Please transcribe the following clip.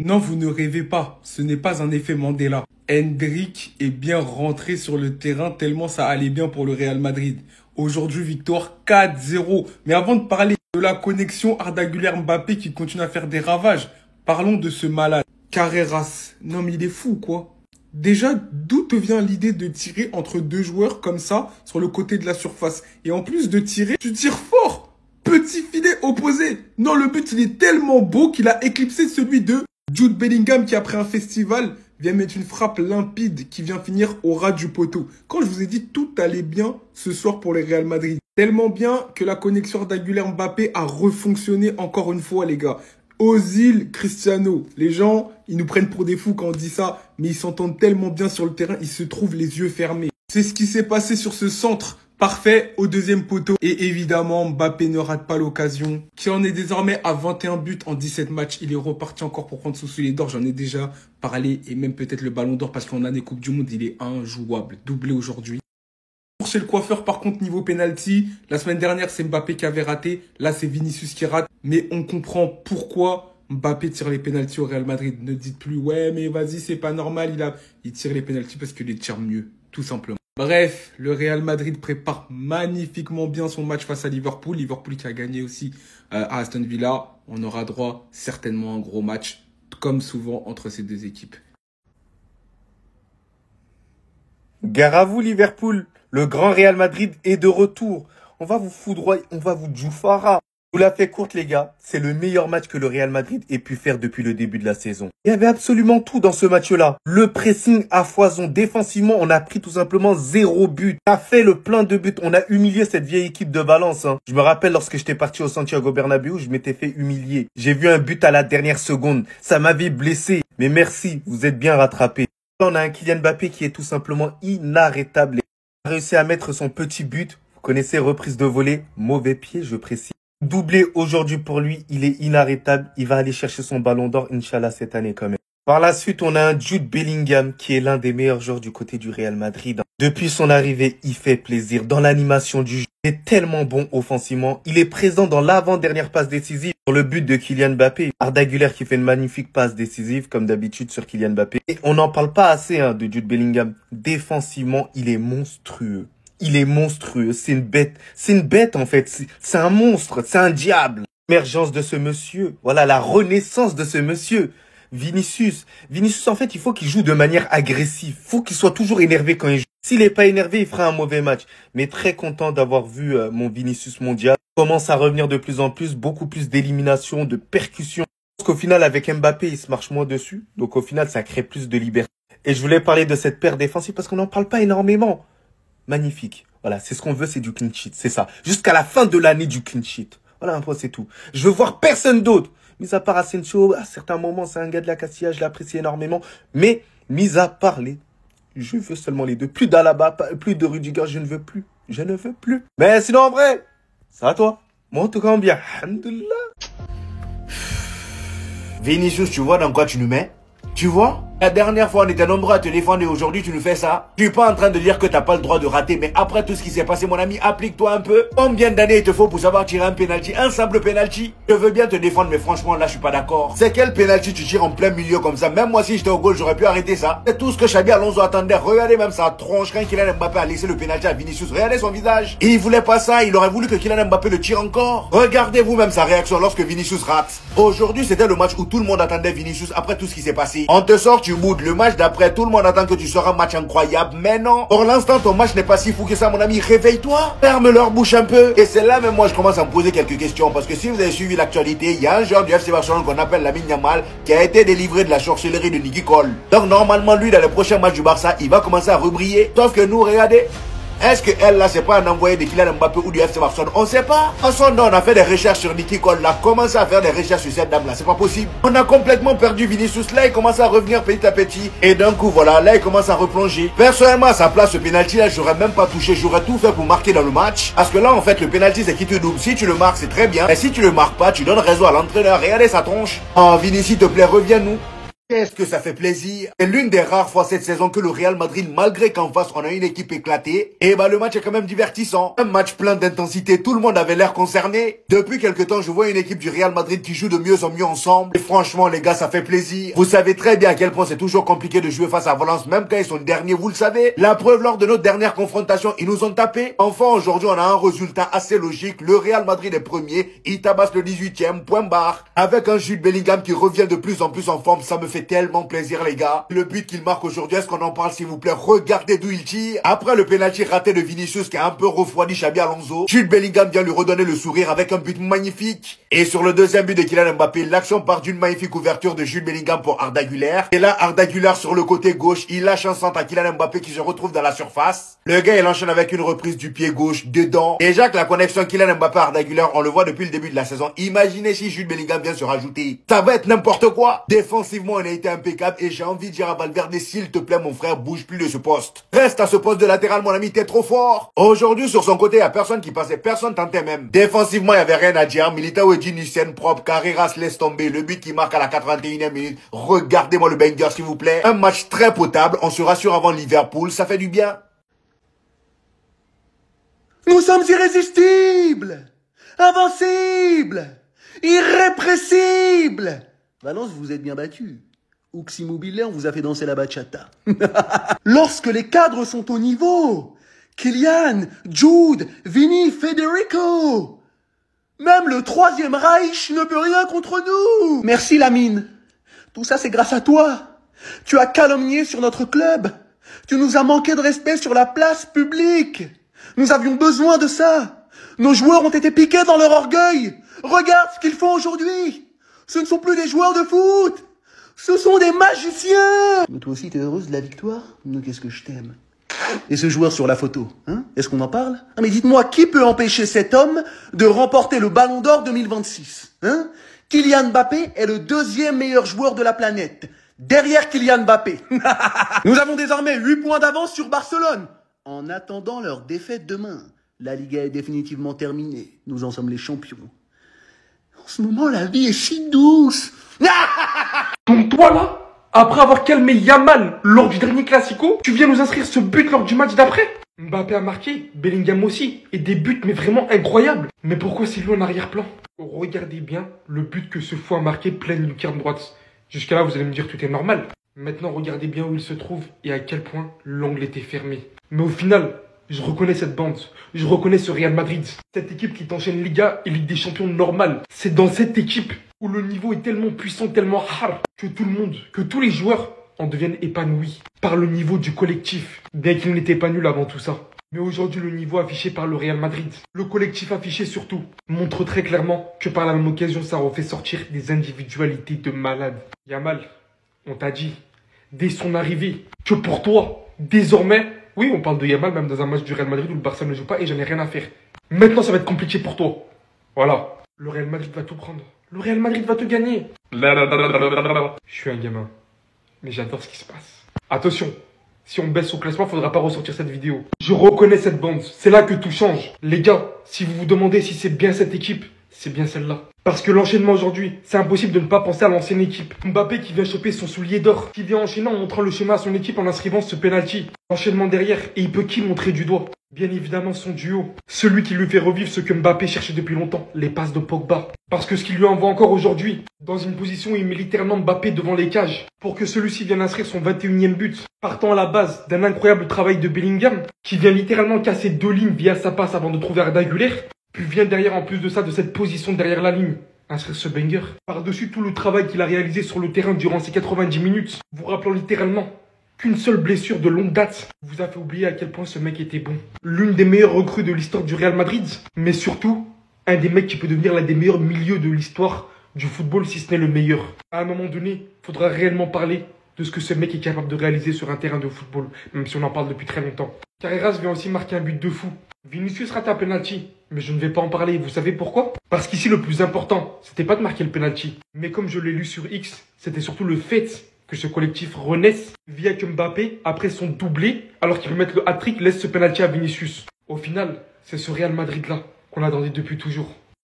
Non, vous ne rêvez pas, ce n'est pas un effet Mandela. Hendrick est bien rentré sur le terrain tellement ça allait bien pour le Real Madrid. Aujourd'hui, victoire 4-0. Mais avant de parler de la connexion Arda Güler-Mbappé qui continue à faire des ravages, parlons de ce malade. Carreras. Non mais il est fou quoi. Déjà, d'où te vient l'idée de tirer entre deux joueurs comme ça sur le côté de la surface? Et en plus de tirer, tu tires fort. Petit filet opposé. Non, le but il est tellement beau qu'il a éclipsé celui de Jude Bellingham qui après un festival vient mettre une frappe limpide qui vient finir au ras du poteau. Quand je vous ai dit tout allait bien ce soir pour les Real Madrid. Tellement bien que la connexion Arda Güler-Mbappé a refonctionné encore une fois les gars. Ozil, Cristiano. Les gens, ils nous prennent pour des fous quand on dit ça, mais ils s'entendent tellement bien sur le terrain, ils se trouvent les yeux fermés. C'est ce qui s'est passé sur ce centre parfait au deuxième poteau. Et évidemment, Mbappé ne rate pas l'occasion. Qui en est désormais à 21 buts en 17 matchs. Il est reparti encore pour prendre son soulier d'or. J'en ai déjà parlé. Et même peut-être le ballon d'or parce qu'en année Coupe du Monde, il est injouable. Doublé aujourd'hui. Chez le coiffeur, par contre, niveau penalty, la semaine dernière, c'est Mbappé qui avait raté. Là, c'est Vinicius qui rate. Mais on comprend pourquoi Mbappé tire les penalties au Real Madrid. Ne dites plus, ouais, mais vas-y, c'est pas normal. Il tire les penalties parce qu'il les tire mieux, tout simplement. Bref, le Real Madrid prépare magnifiquement bien son match face à Liverpool. Liverpool qui a gagné aussi à Aston Villa. On aura droit certainement à un gros match, comme souvent entre ces deux équipes. Gare à vous Liverpool, le grand Real Madrid est de retour. On va vous foudroyer, on va vous djoufara. Je vous la fais courte les gars, c'est le meilleur match que le Real Madrid ait pu faire depuis le début de la saison. Il y avait absolument tout dans ce match-là. Le pressing à foison, défensivement on a pris tout simplement 0 but. On a fait le plein de buts, on a humilié cette vieille équipe de Valence. Je me rappelle lorsque j'étais parti au Santiago Bernabéu, je m'étais fait humilier. J'ai vu un but à la dernière seconde, ça m'avait blessé. Mais merci, vous êtes bien rattrapés. Là on a un Kylian Mbappé qui est tout simplement inarrêtable. Il a réussi à mettre son petit but, vous connaissez, reprise de volée, mauvais pied je précise. Doublé aujourd'hui pour lui, il est inarrêtable. Il va aller chercher son ballon d'or, Inch'Allah, cette année quand même. Par la suite, on a un Jude Bellingham qui est l'un des meilleurs joueurs du côté du Real Madrid. Depuis son arrivée, il fait plaisir dans l'animation du jeu. Il est tellement bon offensivement. Il est présent dans l'avant-dernière passe décisive sur le but de Kylian Mbappé. Arda Güler qui fait une magnifique passe décisive comme d'habitude sur Kylian Mbappé. Et on n'en parle pas assez de Jude Bellingham. Défensivement, il est monstrueux. Il est monstrueux, c'est une bête en fait, c'est un monstre, c'est un diable. L'émergence de ce monsieur, voilà la renaissance de ce monsieur. Vinicius en fait il faut qu'il joue de manière agressive, il faut qu'il soit toujours énervé quand il joue. S'il n'est pas énervé, il fera un mauvais match. Mais très content d'avoir vu mon Vinicius mondial. Il commence à revenir de plus en plus, beaucoup plus d'élimination, de percussion. Parce qu'au final avec Mbappé il se marche moins dessus, donc au final ça crée plus de liberté. Et je voulais parler de cette paire défensive parce qu'on n'en parle pas énormément. Magnifique. Voilà, c'est ce qu'on veut, c'est du clean sheet, c'est ça. Jusqu'à la fin de l'année, du clean sheet. Voilà un peu, c'est tout. Je veux voir personne d'autre. Mis à part Asensio, à certains moments, c'est un gars de la Castilla, je l'apprécie énormément. Mais, mis à part je veux seulement les deux. Plus d'Alaba, plus de Rudiger, je ne veux plus. Je ne veux plus. Mais sinon, en vrai, ça à toi. Moi, en tout cas, bien. Alhamdoulilah. Vinicius, tu vois dans quoi tu nous mets? Tu vois? La dernière fois, on était nombreux à te défendre et aujourd'hui, tu nous fais ça. Tu es pas en train de dire que t'as pas le droit de rater, mais après tout ce qui s'est passé, mon ami, applique-toi un peu. Combien d'années il te faut pour savoir tirer un penalty, un simple penalty? Je veux bien te défendre, mais franchement, là, je suis pas d'accord. C'est quel penalty tu tires en plein milieu comme ça? Même moi, si j'étais au goal, j'aurais pu arrêter ça. C'est tout ce que Xabi Alonso attendait. Regardez même sa tronche quand Kylian Mbappé a laissé le penalty à Vinicius. Regardez son visage. Il voulait pas ça, il aurait voulu que Kylian Mbappé le tire encore. Regardez-vous même sa réaction lorsque Vinicius rate. Aujourd'hui, c'était le match où tout le monde attendait Vinicius après tout ce qui s'est passé. On te sort, tu boudes. Le match d'après, tout le monde attend que tu seras un match incroyable, mais non. Pour l'instant, ton match n'est pas si fou que ça, mon ami. Réveille-toi. Ferme leur bouche un peu. Et c'est là même moi, je commence à me poser quelques questions. Parce que si vous avez suivi l'actualité, il y a un joueur du FC Barcelone qu'on appelle Lamine Yamal qui a été délivré de la sorcellerie de Niki Cole. Donc normalement, lui, dans le prochain match du Barça, il va commencer à rebriller. Sauf que nous, regardez. Est-ce que elle là c'est pas un envoyé de Kylian Mbappé ou du FC Barcelone? On sait pas. En son nom, on a fait des recherches sur Niki Cole là, commencé à faire des recherches sur cette dame là, c'est pas possible. On a complètement perdu Vinicius, là il commence à revenir petit à petit. Et d'un coup voilà, là il commence à replonger. Personnellement à sa place, ce penalty là, j'aurais même pas touché, j'aurais tout fait pour marquer dans le match. Parce que là en fait le penalty c'est qui te double. Si tu le marques c'est très bien, et si tu le marques pas, tu donnes raison à l'entraîneur. Regardez sa tronche. Oh Vinicius s'il te plaît, reviens nous. Qu'est-ce que ça fait plaisir. C'est l'une des rares fois cette saison que le Real Madrid, malgré qu'en face on a une équipe éclatée, et le match est quand même divertissant. Un match plein d'intensité, tout le monde avait l'air concerné. Depuis quelque temps, je vois une équipe du Real Madrid qui joue de mieux en mieux ensemble. Et franchement les gars, ça fait plaisir. Vous savez très bien à quel point c'est toujours compliqué de jouer face à Valence, même quand ils sont derniers, vous le savez. La preuve, lors de notre dernière confrontation, ils nous ont tapé. Enfin, aujourd'hui, on a un résultat assez logique. Le Real Madrid est premier, il tabasse le 18e, point barre. Avec un Jude Bellingham qui revient de plus en plus en forme, ça me fait tellement plaisir les gars. Le but qu'il marque aujourd'hui, est-ce qu'on en parle s'il vous plaît? Regardez d'où il tire. Après le penalty raté de Vinicius qui a un peu refroidi Xabi Alonso, Jude Bellingham vient lui redonner le sourire avec un but magnifique. Et sur le deuxième but de Kylian Mbappé, l'action part d'une magnifique ouverture de Jude Bellingham pour Arda Güler. Et là, Arda Güler sur le côté gauche, il lâche un centre à Kylian Mbappé qui se retrouve dans la surface. Le gars, il enchaîne avec une reprise du pied gauche dedans. Déjà que la connexion Kylian Mbappé-Arda Güler, on le voit depuis le début de la saison. Imaginez si Jude Bellingham vient se rajouter. Ça va être n'importe quoi. Défensivement, on a été impeccable et j'ai envie de dire à Valverde, s'il te plaît mon frère, bouge plus de ce poste. Reste à ce poste de latéral mon ami, t'es trop fort. Aujourd'hui sur son côté, il y a personne qui passait, personne tentait même. Défensivement, il y avait rien à dire. Militao et Ginisen propre, Carreras laisse tomber. Le but qui marque à la 81e minute. Regardez-moi le banger s'il vous plaît. Un match très potable, on se rassure avant Liverpool, ça fait du bien. Nous sommes irrésistibles, invincibles, irrépressibles. Valence, vous êtes bien battus. Ux Immobilier, on vous a fait danser la bachata. Lorsque les cadres sont au niveau, Kylian, Jude, Vini, Federico, même le Troisième Reich ne peut rien contre nous. Merci Lamine. Tout ça, c'est grâce à toi. Tu as calomnié sur notre club. Tu nous as manqué de respect sur la place publique. Nous avions besoin de ça. Nos joueurs ont été piqués dans leur orgueil. Regarde ce qu'ils font aujourd'hui. Ce ne sont plus des joueurs de foot. Ce sont des magiciens. Mais toi aussi, t'es heureuse de la victoire? Non, qu'est-ce que je t'aime. Et ce joueur sur la photo, hein? Est-ce qu'on en parle? Ah, mais dites-moi, qui peut empêcher cet homme de remporter le Ballon d'Or 2026? Hein? Kylian Mbappé est le deuxième meilleur joueur de la planète. Derrière Kylian Mbappé. Nous avons désormais 8 points d'avance sur Barcelone. En attendant leur défaite demain, la Liga est définitivement terminée. Nous en sommes les champions. En ce moment, la vie est si douce. Donc toi là, après avoir calmé Yamal lors du dernier Classico, tu viens nous inscrire ce but lors du match d'après? Mbappé a marqué, Bellingham aussi, et des buts mais vraiment incroyables. Mais pourquoi c'est lui en arrière-plan? Regardez bien le but que ce fou a marqué pleine lucarne droite. Jusqu'à là, vous allez me dire tout est normal. Maintenant, regardez bien où il se trouve et à quel point l'angle était fermé. Mais au final, je reconnais cette bande. Je reconnais ce Real Madrid. Cette équipe qui t'enchaîne Liga et Ligue des Champions normale. C'est dans cette équipe où le niveau est tellement puissant, tellement hard, que tout le monde, que tous les joueurs en deviennent épanouis par le niveau du collectif. Bien qu'il n'était pas nul avant tout ça. Mais aujourd'hui, le niveau affiché par le Real Madrid, le collectif affiché surtout, montre très clairement que par la même occasion, ça refait sortir des individualités de malades. Yamal, on t'a dit, dès son arrivée, que pour toi, désormais, oui, on parle de Yamal même dans un match du Real Madrid où le Barça ne joue pas et j'en ai rien à faire. Maintenant, ça va être compliqué pour toi. Voilà. Le Real Madrid va tout prendre. Le Real Madrid va te gagner. Je suis un gamin. Mais j'adore ce qui se passe. Attention. Si on baisse au classement, faudra pas ressortir cette vidéo. Je reconnais cette bande. C'est là que tout change. Les gars, si vous vous demandez si c'est bien cette équipe, c'est bien celle-là. Parce que l'enchaînement aujourd'hui, c'est impossible de ne pas penser à l'ancienne équipe. Mbappé qui vient choper son soulier d'or, qui vient enchaîner en montrant le schéma à son équipe en inscrivant ce penalty. Enchaînement derrière, et il peut qui montrer du doigt? Bien évidemment son duo. Celui qui lui fait revivre ce que Mbappé cherchait depuis longtemps, les passes de Pogba. Parce que ce qu'il lui envoie encore aujourd'hui, dans une position où il met littéralement Mbappé devant les cages, pour que celui-ci vienne inscrire son 21e but, partant à la base d'un incroyable travail de Bellingham, qui vient littéralement casser 2 lignes via sa passe avant de trouver Arda Güler, puis vient derrière en plus de ça, de cette position derrière la ligne, inscrire ce banger. Par-dessus tout le travail qu'il a réalisé sur le terrain durant ces 90 minutes, vous rappelant littéralement qu'une seule blessure de longue date vous a fait oublier à quel point ce mec était bon. L'une des meilleures recrues de l'histoire du Real Madrid, mais surtout, un des mecs qui peut devenir l'un des meilleurs milieux de l'histoire du football, si ce n'est le meilleur. À un moment donné, il faudra réellement parler de ce que ce mec est capable de réaliser sur un terrain de football, même si on en parle depuis très longtemps. Carreras vient aussi marquer un but de fou. Vinicius rate un penalty, mais je ne vais pas en parler. Vous savez pourquoi? Parce qu'ici, le plus important, c'était pas de marquer le penalty. Mais comme je l'ai lu sur X, c'était surtout le fait que ce collectif renaisse via que Mbappé, après son doublé, alors qu'il peut mettre le hat-trick, laisse ce penalty à Vinicius. Au final, c'est ce Real Madrid-là qu'on attendait depuis toujours.